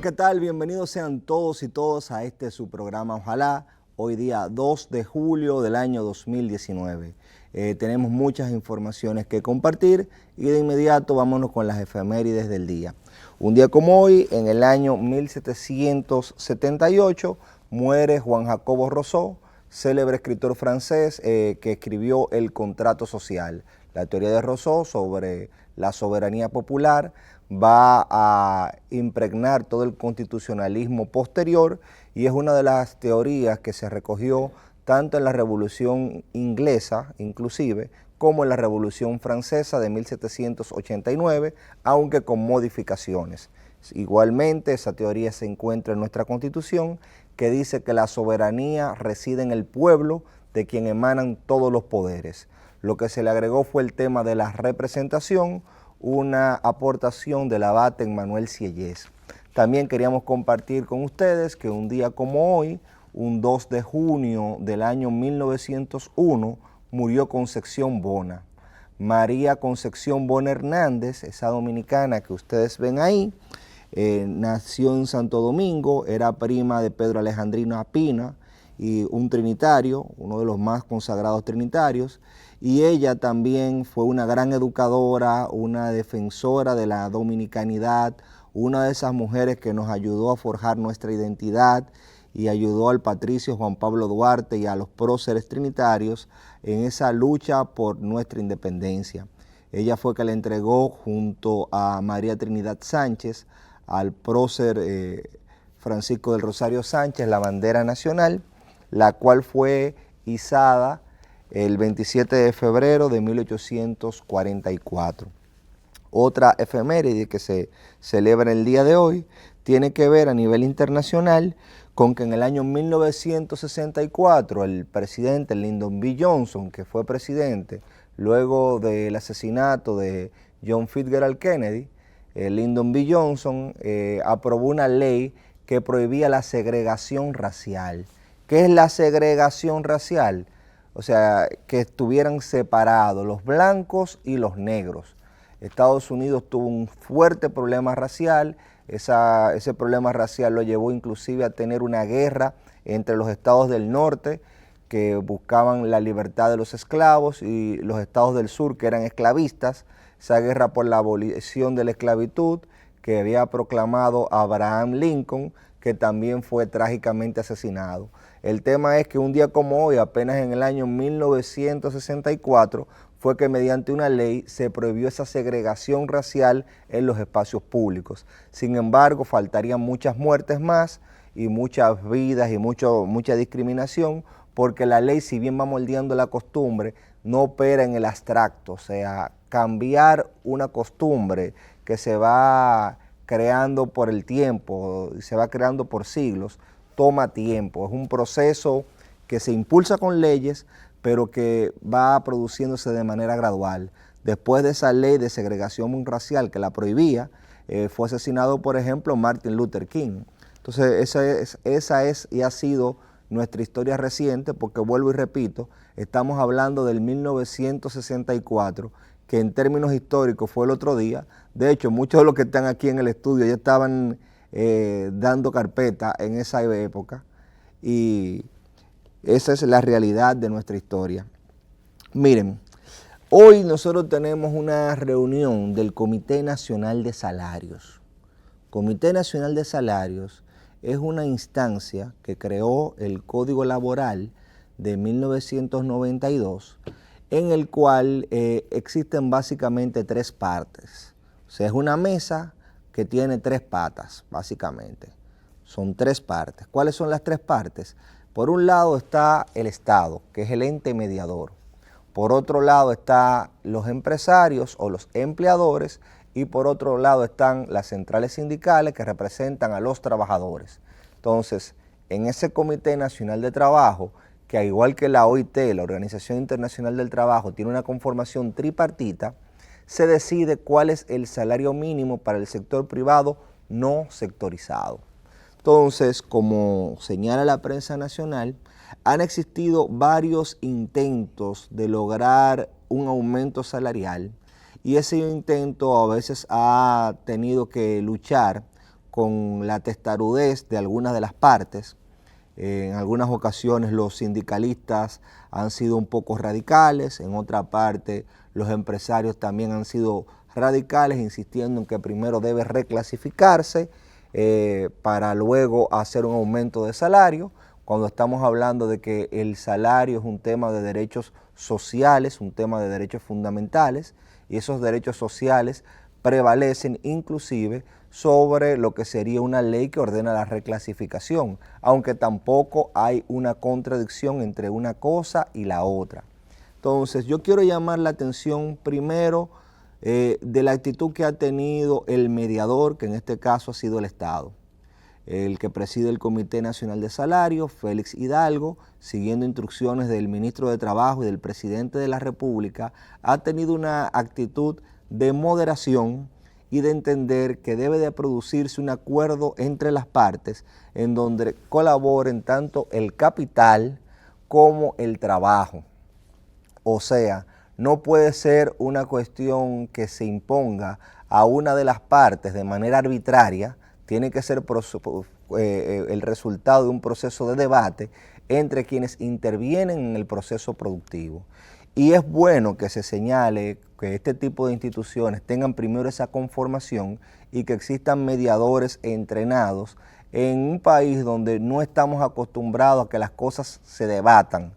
Hola, ¿qué tal? Bienvenidos sean todos y todas a su programa Ojalá, hoy día 2 de julio del año 2019. Tenemos muchas informaciones que compartir y de inmediato vámonos con las efemérides del día. Un día como hoy, en el año 1778, muere Juan Jacobo Rousseau, célebre escritor francés que escribió El Contrato Social. La teoría de Rousseau sobre la soberanía popular va a impregnar todo el constitucionalismo posterior y es una de las teorías que se recogió tanto en la Revolución Inglesa, inclusive, como en la Revolución Francesa de 1789, aunque con modificaciones. Igualmente, esa teoría se encuentra en nuestra Constitución, que dice que la soberanía reside en el pueblo, de quien emanan todos los poderes. Lo que se le agregó fue el tema de la representación, una aportación del abate Manuel Sieyès. También queríamos compartir con ustedes que un día como hoy, un 2 de junio del año 1901, murió Concepción Bona. María Concepción Bona Hernández, esa dominicana que ustedes ven ahí, nació en Santo Domingo, era prima de Pedro Alejandrino Apina, y un trinitario, uno de los más consagrados trinitarios, y ella también fue una gran educadora, una defensora de la dominicanidad, una de esas mujeres que nos ayudó a forjar nuestra identidad y ayudó al patricio Juan Pablo Duarte y a los próceres trinitarios en esa lucha por nuestra independencia. Ella fue que le entregó junto a María Trinidad Sánchez, al prócer Francisco del Rosario Sánchez, la bandera nacional, la cual fue izada el 27 de febrero de 1844. Otra efeméride que se celebra el día de hoy tiene que ver a nivel internacional con que en el año 1964 el presidente Lyndon B. Johnson, que fue presidente luego del asesinato de John Fitzgerald Kennedy, Lyndon B. Johnson aprobó una ley que prohibía la segregación racial. ¿Qué es la segregación racial? O sea, que estuvieran separados los blancos y los negros. Estados Unidos tuvo un fuerte problema racial, ese problema racial lo llevó inclusive a tener una guerra entre los estados del norte que buscaban la libertad de los esclavos y los estados del sur que eran esclavistas, esa guerra por la abolición de la esclavitud que había proclamado Abraham Lincoln, que también fue trágicamente asesinado. El tema es que un día como hoy, apenas en el año 1964, fue que mediante una ley se prohibió esa segregación racial en los espacios públicos. Sin embargo, faltarían muchas muertes más y muchas vidas y mucha discriminación, porque la ley, si bien va moldeando la costumbre, no opera en el abstracto. O sea, cambiar una costumbre que se va creando por el tiempo, se va creando por siglos, toma tiempo. Es un proceso que se impulsa con leyes, pero que va produciéndose de manera gradual. Después de esa ley de segregación racial que la prohibía, fue asesinado, por ejemplo, Martin Luther King. Entonces, esa es y ha sido nuestra historia reciente, porque vuelvo y repito, estamos hablando del 1964, que en términos históricos fue el otro día. De hecho, muchos de los que están aquí en el estudio ya estaban dando carpeta en esa época, y esa es la realidad de nuestra historia. Miren, hoy nosotros tenemos una reunión del Comité Nacional de Salarios. Comité Nacional de Salarios es una instancia que creó el Código Laboral de 1992, en el cual existen básicamente tres partes. O sea, es una mesa que tiene tres patas, básicamente. Son tres partes. ¿Cuáles son las tres partes? Por un lado está el Estado, que es el ente mediador. Por otro lado están los empresarios o los empleadores, y por otro lado están las centrales sindicales que representan a los trabajadores. Entonces, en ese Comité Nacional de Trabajo, que al igual que la OIT, la Organización Internacional del Trabajo, tiene una conformación tripartita, se decide cuál es el salario mínimo para el sector privado no sectorizado. Entonces, como señala la prensa nacional, han existido varios intentos de lograr un aumento salarial, y ese intento a veces ha tenido que luchar con la testarudez de algunas de las partes. En algunas ocasiones los sindicalistas han sido un poco radicales, en otra parte los empresarios también han sido radicales, insistiendo en que primero debe reclasificarse para luego hacer un aumento de salario, cuando estamos hablando de que el salario es un tema de derechos sociales, un tema de derechos fundamentales, y esos derechos sociales prevalecen inclusive sobre lo que sería una ley que ordena la reclasificación, aunque tampoco hay una contradicción entre una cosa y la otra. Entonces, yo quiero llamar la atención primero de la actitud que ha tenido el mediador, que en este caso ha sido el Estado. El que preside el Comité Nacional de Salarios, Félix Hidalgo, siguiendo instrucciones del ministro de Trabajo y del presidente de la República, ha tenido una actitud de moderación y de entender que debe de producirse un acuerdo entre las partes en donde colaboren tanto el capital como el trabajo. O sea, no puede ser una cuestión que se imponga a una de las partes de manera arbitraria, tiene que ser el resultado de un proceso de debate entre quienes intervienen en el proceso productivo. Y es bueno que se señale que este tipo de instituciones tengan primero esa conformación y que existan mediadores entrenados en un país donde no estamos acostumbrados a que las cosas se debatan.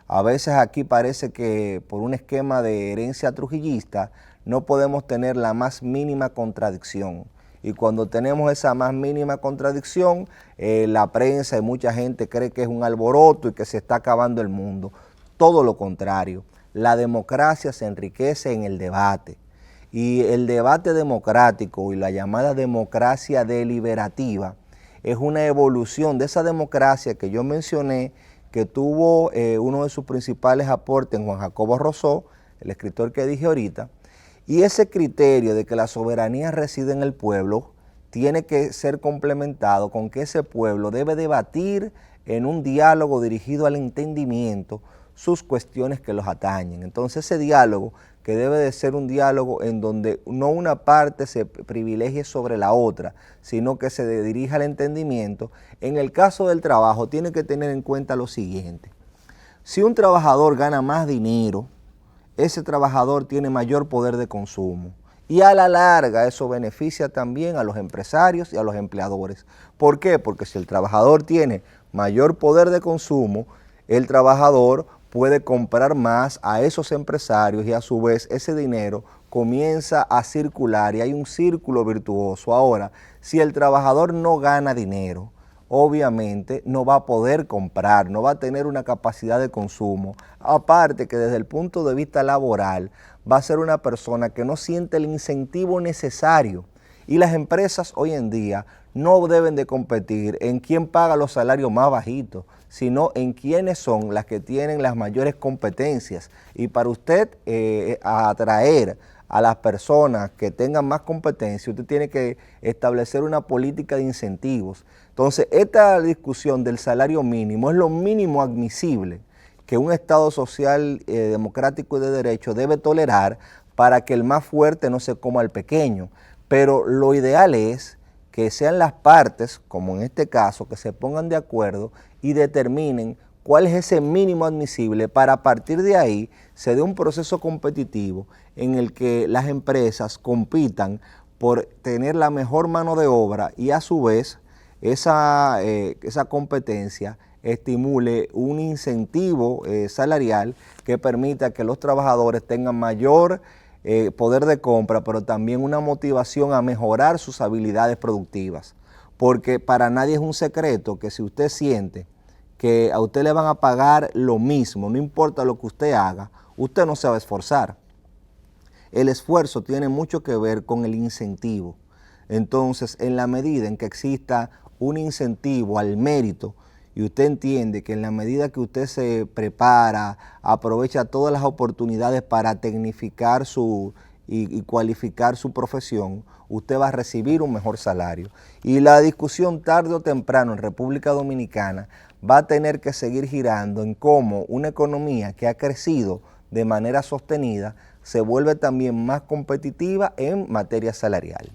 A veces aquí parece que por un esquema de herencia trujillista no podemos tener la más mínima contradicción. Y cuando tenemos esa más mínima contradicción, la prensa y mucha gente cree que es un alboroto y que se está acabando el mundo. Todo lo contrario. La democracia se enriquece en el debate, y el debate democrático y la llamada democracia deliberativa es una evolución de esa democracia que yo mencioné, que tuvo uno de sus principales aportes en Juan Jacobo Rosó, el escritor que dije ahorita, y ese criterio de que la soberanía reside en el pueblo tiene que ser complementado con que ese pueblo debe debatir en un diálogo dirigido al entendimiento sus cuestiones que los atañen. Entonces ese diálogo, que debe de ser un diálogo en donde no una parte se privilegie sobre la otra, sino que se dirija al entendimiento, en el caso del trabajo tiene que tener en cuenta lo siguiente: si un trabajador gana más dinero, ese trabajador tiene mayor poder de consumo. Y a la larga eso beneficia también a los empresarios y a los empleadores. ¿Por qué? Porque si el trabajador tiene mayor poder de consumo, el trabajador puede comprar más a esos empresarios y a su vez ese dinero comienza a circular y hay un círculo virtuoso. Ahora, si el trabajador no gana dinero, obviamente no va a poder comprar, no va a tener una capacidad de consumo. Aparte que desde el punto de vista laboral va a ser una persona que no siente el incentivo necesario. Y las empresas hoy en día no deben de competir en quién paga los salarios más bajitos, sino en quiénes son las que tienen las mayores competencias. Y para usted atraer a las personas que tengan más competencia, usted tiene que establecer una política de incentivos. Entonces, esta discusión del salario mínimo es lo mínimo admisible que un Estado social, democrático y de derecho debe tolerar para que el más fuerte no se coma al pequeño. Pero lo ideal es que sean las partes, como en este caso, que se pongan de acuerdo y determinen cuál es ese mínimo admisible para a partir de ahí se dé un proceso competitivo en el que las empresas compitan por tener la mejor mano de obra y a su vez esa competencia estimule un incentivo salarial que permita que los trabajadores tengan mayor poder de compra, pero también una motivación a mejorar sus habilidades productivas. Porque para nadie es un secreto que si usted siente que a usted le van a pagar lo mismo, no importa lo que usted haga, usted no se va a esforzar. El esfuerzo tiene mucho que ver con el incentivo. Entonces, en la medida en que exista un incentivo al mérito, y usted entiende que en la medida que usted se prepara, aprovecha todas las oportunidades para tecnificar y cualificar su profesión, usted va a recibir un mejor salario. Y la discusión tarde o temprano en República Dominicana va a tener que seguir girando en cómo una economía que ha crecido de manera sostenida se vuelve también más competitiva en materia salarial.